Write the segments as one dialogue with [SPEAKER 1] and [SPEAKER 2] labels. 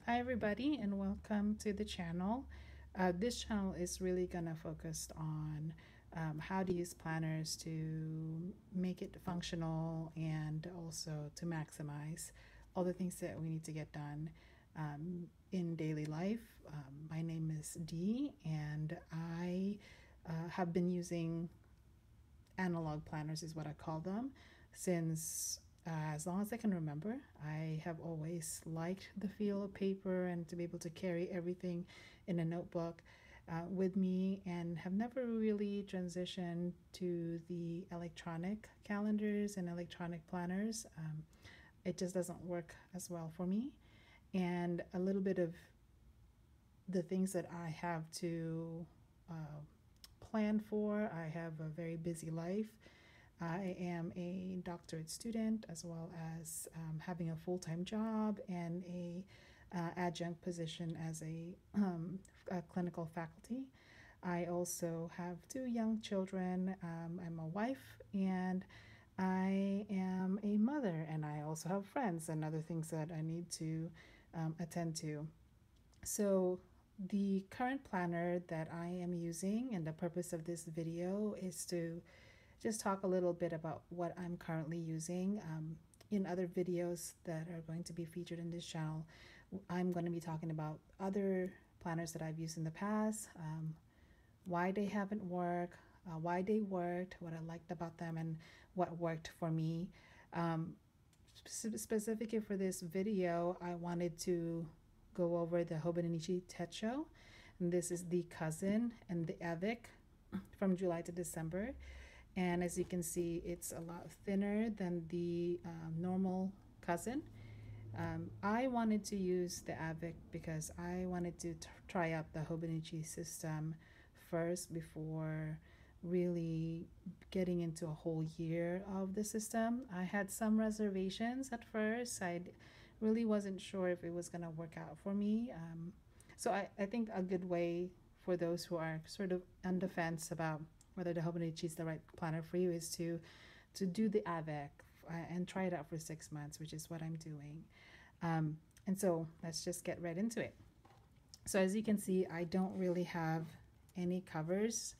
[SPEAKER 1] Hi everybody and welcome to the channel. This channel is really gonna focus on how to use planners to make it functional and also to maximize all the things that we need to get done in daily life. My name is Dee and I have been using analog planners is what I call them since as long as I can remember. I have always liked the feel of paper and to be able to carry everything in a notebook with me, and have never really transitioned to the electronic calendars and electronic planners. It just doesn't work as well for me. And a little bit of the things that I have to plan for, I have a very busy life. I am a doctorate student as well as having a full-time job and a adjunct position as a clinical faculty. I also have two young children. I'm a wife and I am a mother, and I also have friends and other things that I need to attend to. So the current planner that I am using, and the purpose of this video is to just talk a little bit about what I'm currently using. In other videos that are going to be featured in this channel, I'm going to be talking about other planners that I've used in the past, why they haven't worked, why they worked, what I liked about them, and what worked for me. Specifically for this video, I wanted to go over the Hobonichi Techo. And this is the cousin and the Avec from July to December. And as you can see, it's a lot thinner than the normal cousin. I wanted to use the Avec because I wanted to try out the Hobonichi system first before really getting into a whole year of the system. I had some reservations at first. I really wasn't sure if it was going to work out for me. So I think a good way for those who are sort of on the fence about whether the Hobonichi is the right planner for you is to do the Avec and try it out for 6 months, which is what I'm doing. And so let's just get right into it. So as you can see, I don't really have any covers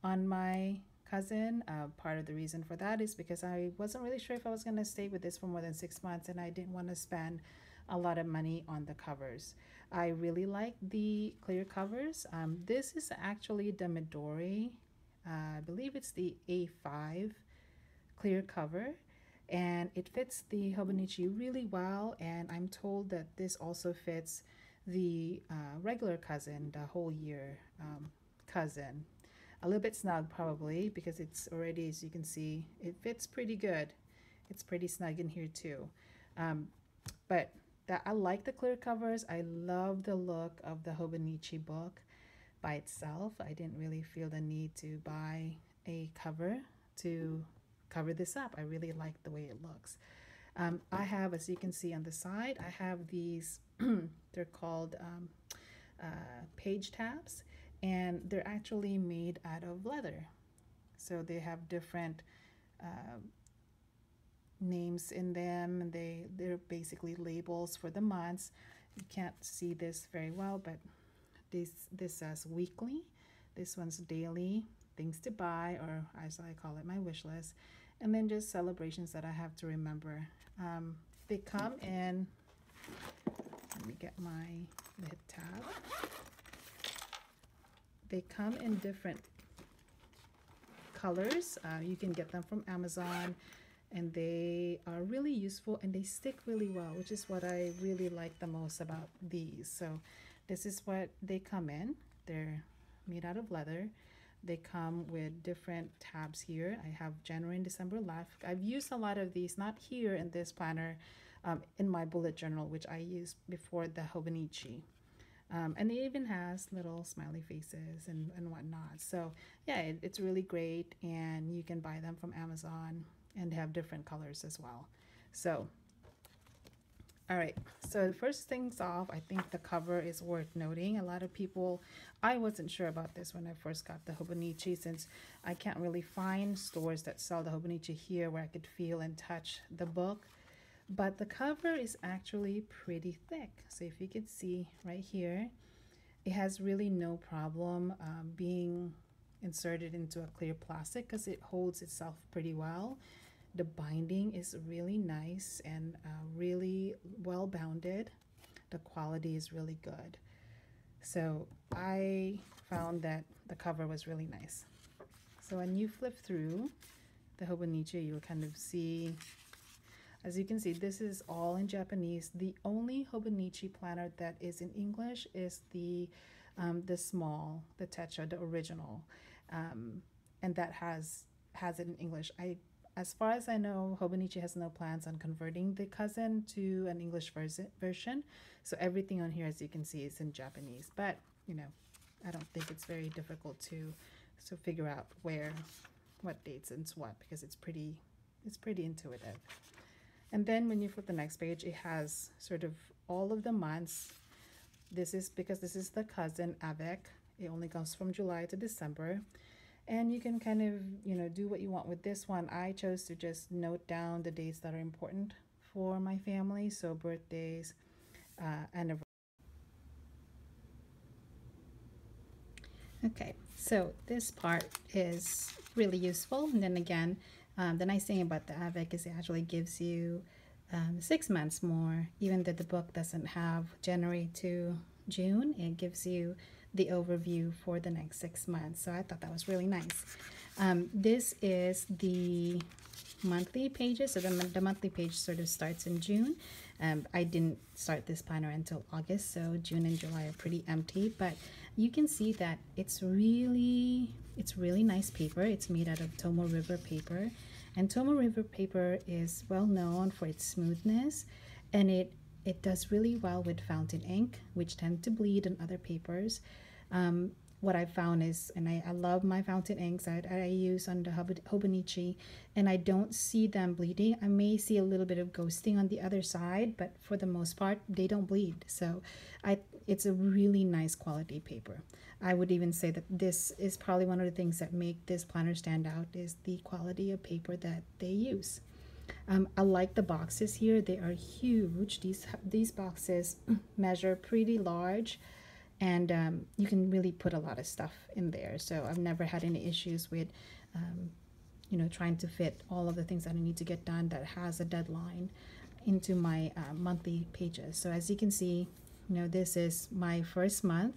[SPEAKER 1] on my cousin. Part of the reason for that is because I wasn't really sure if I was going to stay with this for more than 6 months, and I didn't want to spend a lot of money on the covers. I really like the clear covers. This is actually the Midori. I believe it's the A5 clear cover, and it fits the Hobonichi really well, and I'm told that this also fits the regular cousin, the whole year cousin. A little bit snug probably because it's already, as you can see, it fits pretty good. It's pretty snug in here too. But I like the clear covers. I love the look of the Hobonichi book by itself. I didn't really feel the need to buy a cover to cover this up. I really like the way it looks. I have, as you can see on the side, I have these, they're called page tabs, and they're actually made out of leather. So they have different names in them. They're basically labels for the months. You can't see this very well, but this says weekly, this one's daily, things to buy, or as I call it, my wish list, and then just celebrations that I have to remember. They come in, let me get my lid tab. They come in different colors. You can get them from Amazon, and they are really useful and they stick really well, which is what I really like the most about these. So this is what they come in. They're made out of leather. They come with different tabs here. I have January and December left. I've used a lot of these, not here in this planner, in my bullet journal, which I used before the Hobonichi. And it even has little smiley faces and whatnot. So yeah, it's really great, and you can buy them from Amazon, and they have different colors as well. So all right, so first things off, I think the cover is worth noting. A lot of people, I wasn't sure about this when I first got the Hobonichi, since I can't really find stores that sell the Hobonichi here where I could feel and touch the book. but the cover is actually pretty thick. So if you could see right here, it has really no problem being inserted into a clear plastic because it holds itself pretty well. The binding is really nice and really well bounded. The quality is really good. So I found that the cover was really nice. So when you flip through the Hobonichi, you'll kind of see, as you can see, this is all in Japanese. The only Hobonichi planner that is in English is the small, the Tetra, the original, and that has it in English. As far as I know, Hobonichi has no plans on converting the cousin to an English version. So everything on here, as you can see, is in Japanese. But you know, I don't think it's very difficult to figure out what dates and what, because it's pretty intuitive. And then when you flip the next page, it has sort of all of the months. This is because this is the cousin Avec. It only goes from July to December. And you can kind of, you know, do what you want with this one. I chose to just note down the dates that are important for my family. So birthdays, anniversaries. Okay, so this part is really useful. And then again, the nice thing about the Avec is it actually gives you 6 months more. Even though the book doesn't have January to June, it gives you the overview for the next 6 months. So I thought that was really nice. This is the monthly pages. So the monthly page sort of starts in June. I didn't start this planner until August, so June and July are pretty empty, but you can see that it's really nice paper. It's made out of Tomo River paper, and Tomo River paper is well known for its smoothness, and it does really well with fountain ink, which tend to bleed in other papers. What I found is, and I love my fountain inks that I use on the Hobonichi, and I don't see them bleeding. I may see a little bit of ghosting on the other side, but for the most part, they don't bleed. So it's a really nice quality paper. I would even say that this is probably one of the things that make this planner stand out, is the quality of paper that they use. I like the boxes here. They are huge. These boxes measure pretty large, and you can really put a lot of stuff in there. So I've never had any issues with trying to fit all of the things that I need to get done that has a deadline into my monthly pages. So as you can see, this is my first month.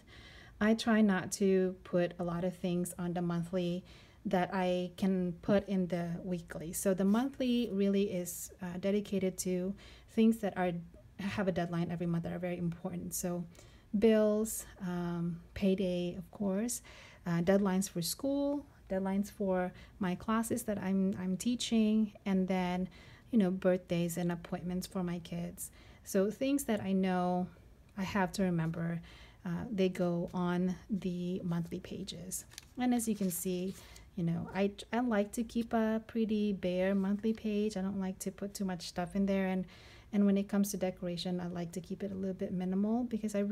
[SPEAKER 1] I try not to put a lot of things on the monthly that I can put in the weekly. So the monthly really is dedicated to things that have a deadline every month that are very important. So bills, payday, of course, deadlines for school, deadlines for my classes that I'm teaching, and then birthdays and appointments for my kids. So things that I know I have to remember, they go on the monthly pages. And as you can see, I like to keep a pretty bare monthly page. I don't like to put too much stuff in there, and when it comes to decoration, I like to keep it a little bit minimal, because I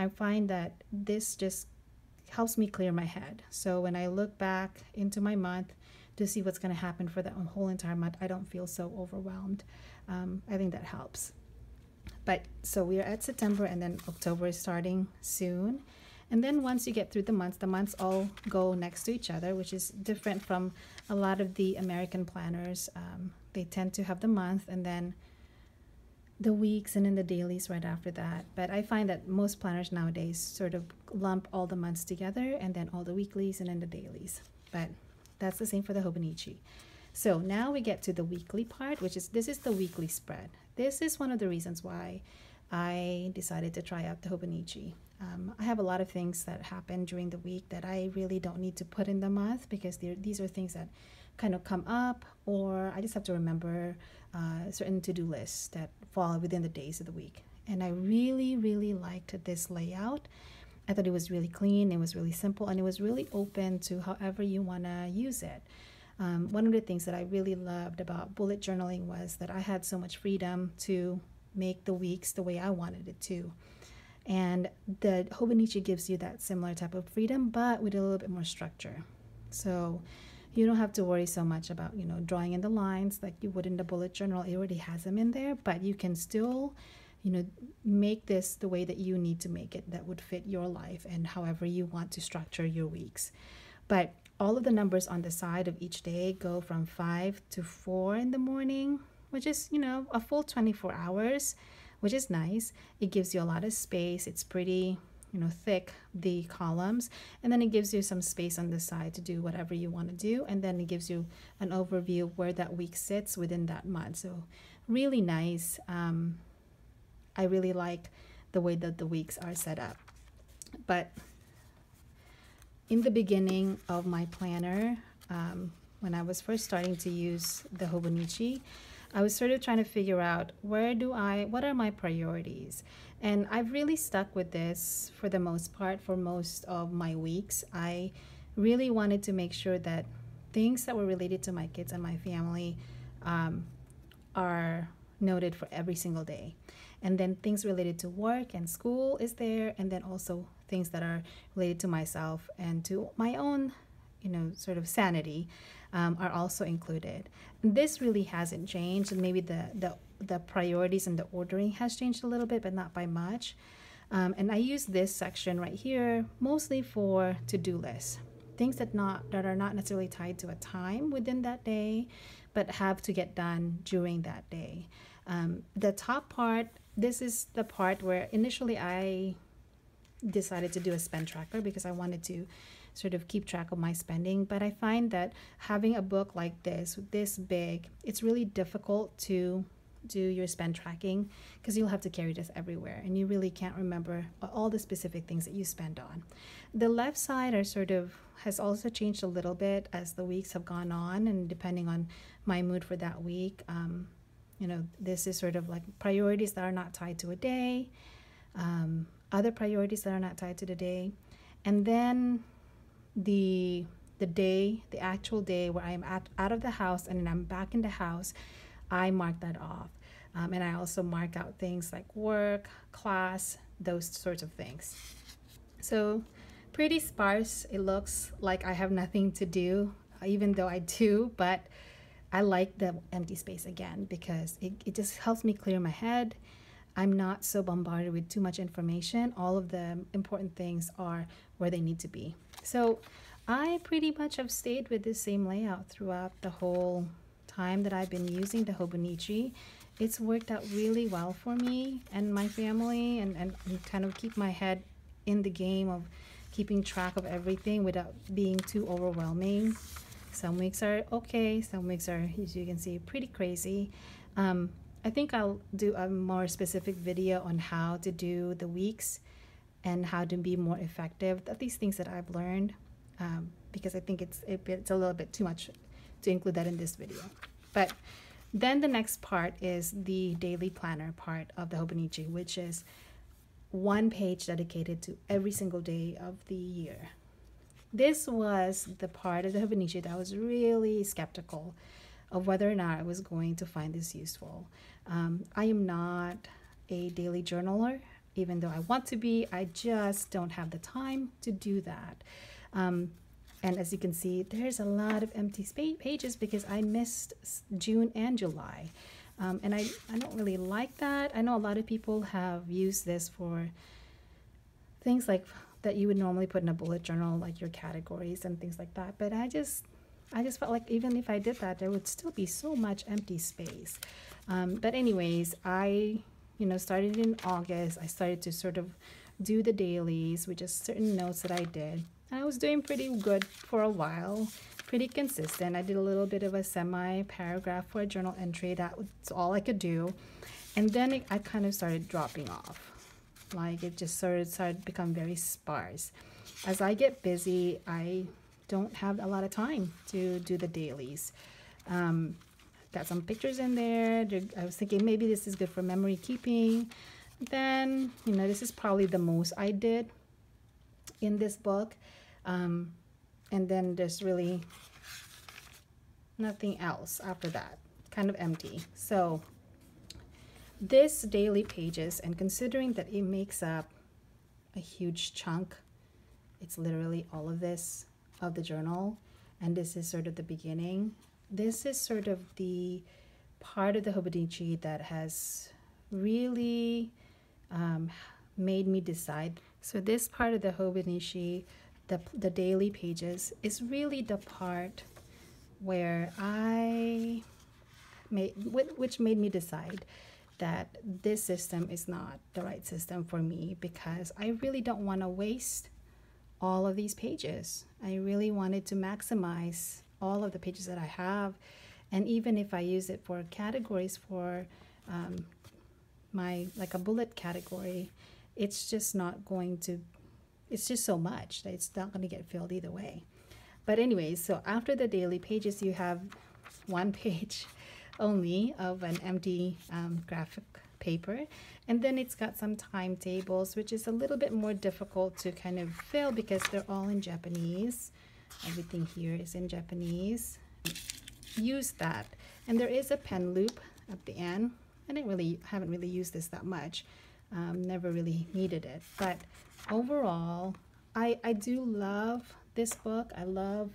[SPEAKER 1] find that this just helps me clear my head. So when I look back into my month to see what's going to happen for the whole entire month, I don't feel so overwhelmed. I think that helps. But so we are at September, and then October is starting soon. And then once you get through the months all go next to each other, which is different from a lot of the American planners. They tend to have the month and then the weeks and then the dailies right after that. But I find that most planners nowadays sort of lump all the months together, and then all the weeklies and then the dailies. But that's the same for the Hobonichi. So now we get to the weekly part, this is the weekly spread. This is one of the reasons why I decided to try out the Hobonichi. I have a lot of things that happen during the week that I really don't need to put in the month, because these are things that kind of come up, or I just have to remember certain to-do lists that fall within the days of the week. And I really, really liked this layout. I thought it was really clean, it was really simple, and it was really open to however you want to use it. One of the things that I really loved about bullet journaling was that I had so much freedom to make the weeks the way I wanted it to. And the Hobonichi gives you that similar type of freedom, but with a little bit more structure. So you don't have to worry so much about, you know, drawing in the lines like you would in the bullet journal. It already has them in there, but you can still, you know, make this the way that you need to make it that would fit your life and however you want to structure your weeks. But all of the numbers on the side of each day go from 5 to 4 in the morning, which is, you know, a full 24 hours, which is nice. It gives you a lot of space. It's pretty, you know, thick, the columns, and then it gives you some space on the side to do whatever you want to do, and then it gives you an overview of where that week sits within that month. So really nice. I really like the way that the weeks are set up. But in the beginning of my planner, when I was first starting to use the Hobonichi, I was sort of trying to figure out what are my priorities? And I've really stuck with this for the most part for most of my weeks. I really wanted to make sure that things that were related to my kids and my family are noted for every single day. And then things related to work and school is there, and then also things that are related to myself and to my own, you know, sort of sanity are also included. And this really hasn't changed, and maybe the priorities and the ordering has changed a little bit, but not by much. And I use this section right here mostly for to-do lists, things that are not necessarily tied to a time within that day, but have to get done during that day. The top part, this is the part where initially I decided to do a spend tracker because I wanted to sort of keep track of my spending. But I find that having a book like this big, it's really difficult to do your spend tracking because you'll have to carry this everywhere and you really can't remember all the specific things that you spend on. The left side has also changed a little bit as the weeks have gone on, and depending on my mood for that week. You know, this is sort of like priorities that are not tied to a day, other priorities that are not tied to the day, and then the actual day where I'm out of the house and then I'm back in the house, I mark that off. And I also mark out things like work, class, those sorts of things. So pretty sparse. It looks like I have nothing to do, even though I do, but I like the empty space again because it just helps me clear my head. I'm not so bombarded with too much information. All of the important things are where they need to be. So I pretty much have stayed with the same layout throughout the whole time that I've been using the Hobonichi. It's worked out really well for me and my family, and kind of keep my head in the game of keeping track of everything without being too overwhelming. Some weeks are okay, some weeks are, as you can see, pretty crazy. I think I'll do a more specific video on how to do the weeks and how to be more effective. These things that I've learned, because I think it's a little bit too much to include that in this video. But then the next part is the daily planner part of the Hobonichi, which is one page dedicated to every single day of the year. This was the part of the Hobonichi that I was really skeptical of whether or not I was going to find this useful. I am not a daily journaler, even though I want to be. I just don't have the time to do that. And as you can see, there's a lot of empty pages because I missed June and July. And I don't really like that. I know a lot of people have used this for things like that you would normally put in a bullet journal, like your categories and things like that. But I just felt like even if I did that, there would still be so much empty space. But anyways, I started in August. I started to sort of do the dailies with just certain notes that I did. And I was doing pretty good for a while, pretty consistent. I did a little bit of a semi-paragraph for a journal entry. That's all I could do. And then I kind of started dropping off. Like it just started to become very sparse. As I get busy, I don't have a lot of time to do the dailies. Got some pictures in there. I was thinking maybe this is good for memory keeping. Then, this is probably the most I did in this book. And then there's really nothing else after that. Kind of empty. So this daily pages, and considering that it makes up a huge chunk, it's literally all of this of the journal, and this is sort of the beginning. This is sort of the part of the Hobonichi that has really made me decide. So this part of the Hobonichi, the daily pages, is really the part where which made me decide that this system is not the right system for me, because I really don't want to waste all of these pages. I really wanted to maximize all of the pages that I have, and even if I use it for categories for like a bullet category, it's just not going to, it's just so much that it's not going to get filled either way. But anyways, so after the daily pages, you have one page only of an empty graphic paper, and then it's got some timetables, which is a little bit more difficult to kind of fill because they're all in Japanese. Everything here is in Japanese. Use that, and there is a pen loop at the end. Haven't really used this that much. Never really needed it, but overall, I do love this book. I love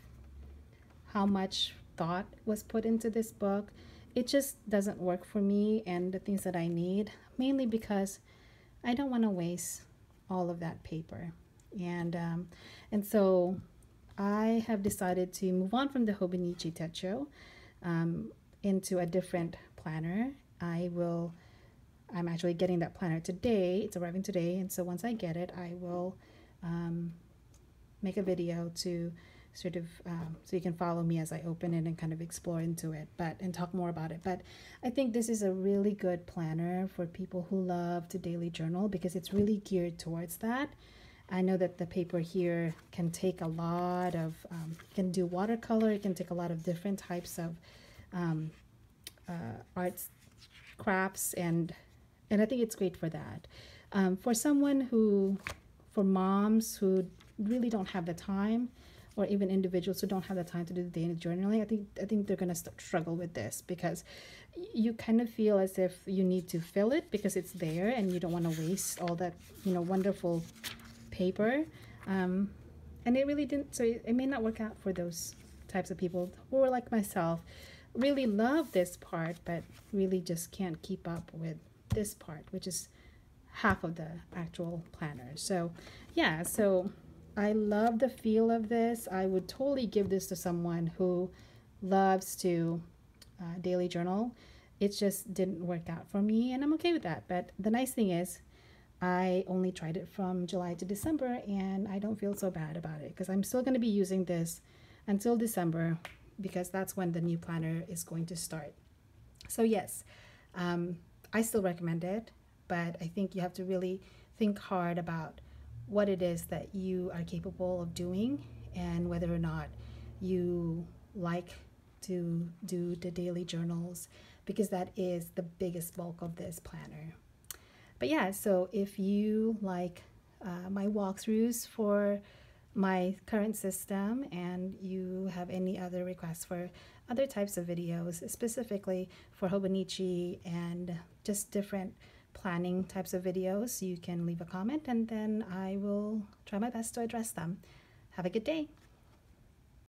[SPEAKER 1] how much thought was put into this book. It just doesn't work for me and the things that I need, mainly because I don't want to waste all of that paper. And so I have decided to move on from the Hobonichi Techo into a different planner. I'm actually getting that planner today. It's arriving today, and so once I get it, I will make a video to sort of so you can follow me as I open it and kind of explore into it and talk more about it. But I think this is a really good planner for people who love to daily journal, because it's really geared towards that. I know that the paper here can take a lot of can do watercolor. It can take a lot of different types of arts, crafts, and I think it's great for that. For moms who really don't have the time, or even individuals who don't have the time to do the daily journaling, I think they're going to struggle with this, because you kind of feel as if you need to fill it because it's there, and you don't want to waste all that wonderful paper. And it really didn't. So it may not work out for those types of people who are like myself, really love this part, but really just can't keep up with this part, which is half of the actual planner. So yeah, so I love the feel of this. I would totally give this to someone who loves to daily journal. It just didn't work out for me, and I'm okay with that. But the nice thing is I only tried it from July to December, and I don't feel so bad about it, because I'm still going to be using this until December, because that's when the new planner is going to start. So yes, I still recommend it, but I think you have to really think hard about what it is that you are capable of doing, and whether or not you like to do the daily journals, because that is the biggest bulk of this planner. But yeah, so if you like my walkthroughs for my current system, and you have any other requests for other types of videos, specifically for Hobonichi and just different planning types of videos, you can leave a comment, and then I will try my best to address them. Have a good day.